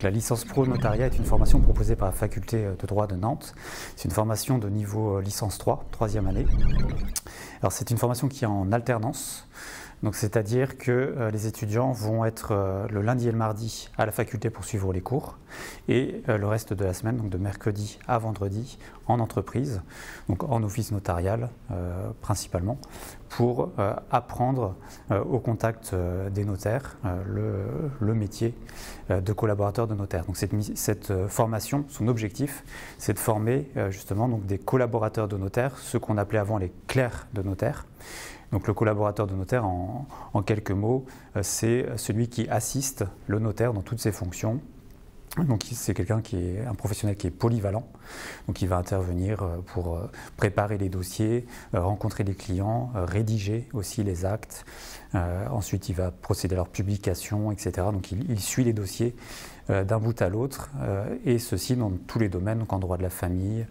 La licence pro notariat est une formation proposée par la faculté de droit de Nantes. C'est une formation de niveau licence 3, troisième année. Alors c'est une formation qui est en alternance. Donc c'est-à-dire que les étudiants vont être le lundi et le mardi à la faculté pour suivre les cours et le reste de la semaine, donc de mercredi à vendredi, en entreprise, donc en office notarial principalement, pour apprendre au contact des notaires le métier de collaborateur de notaire. Donc cette formation, son objectif, c'est de former justement donc des collaborateurs de notaire, ceux qu'on appelait avant les clercs de notaire. Donc le collaborateur de notaire, en quelques mots, c'est celui qui assiste le notaire dans toutes ses fonctions. Donc c'est quelqu'un qui est un professionnel qui est polyvalent, donc il va intervenir pour préparer les dossiers, rencontrer les clients, rédiger aussi les actes. Ensuite il va procéder à leur publication, etc. Donc il suit les dossiers d'un bout à l'autre, et ceci dans tous les domaines, donc en droit de la famille,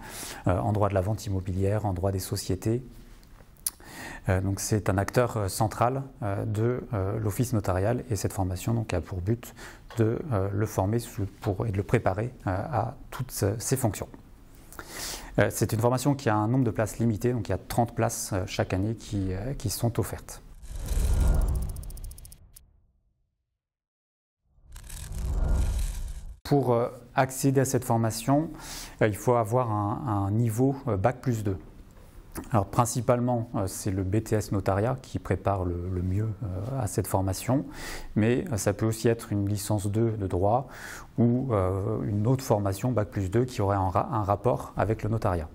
en droit de la vente immobilière, en droit des sociétés. Donc c'est un acteur central de l'office notarial, et cette formation donc, a pour but de le former et de le préparer à toutes ses fonctions. C'est une formation qui a un nombre de places limité, donc il y a 30 places chaque année qui sont offertes. Pour accéder à cette formation, il faut avoir un niveau Bac+2. Alors principalement, c'est le BTS Notariat qui prépare le mieux à cette formation, mais ça peut aussi être une licence 2 de droit ou une autre formation Bac+2 qui aurait un rapport avec le notariat.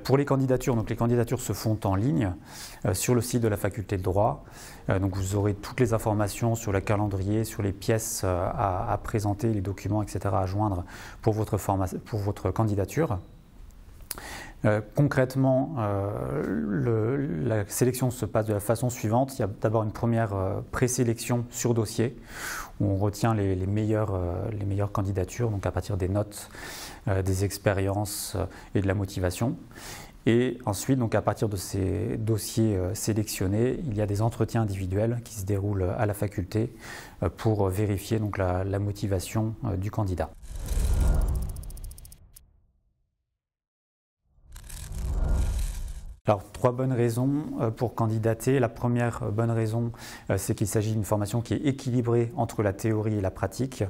Pour les candidatures, donc les candidatures se font en ligne sur le site de la faculté de droit. Donc vous aurez toutes les informations sur le calendrier, sur les pièces à présenter, les documents, etc. à joindre pour votre candidature. Concrètement, la sélection se passe de la façon suivante. Il y a d'abord une première présélection sur dossier où on retient les meilleures candidatures, donc à partir des notes, des expériences et de la motivation. Et ensuite, donc à partir de ces dossiers sélectionnés, il y a des entretiens individuels qui se déroulent à la faculté pour vérifier donc, la motivation du candidat. Alors, 3 bonnes raisons pour candidater. La première bonne raison, c'est qu'il s'agit d'une formation qui est équilibrée entre la théorie et la pratique,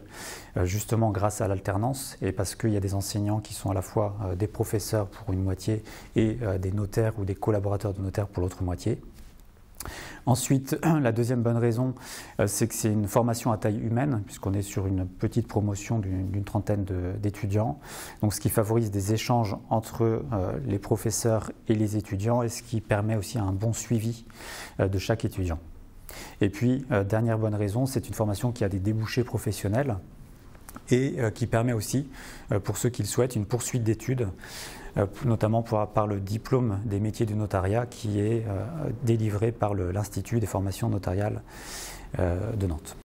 justement grâce à l'alternance et parce qu'il y a des enseignants qui sont à la fois des professeurs pour une moitié et des notaires ou des collaborateurs de notaires pour l'autre moitié. Ensuite, la deuxième bonne raison, c'est que c'est une formation à taille humaine, puisqu'on est sur une petite promotion d'une trentaine d'étudiants, donc ce qui favorise des échanges entre les professeurs et les étudiants, et ce qui permet aussi un bon suivi de chaque étudiant. Et puis, dernière bonne raison, c'est une formation qui a des débouchés professionnels et qui permet aussi, pour ceux qui le souhaitent, une poursuite d'études, notamment par le diplôme des métiers du notariat qui est délivré par l'Institut des formations notariales de Nantes.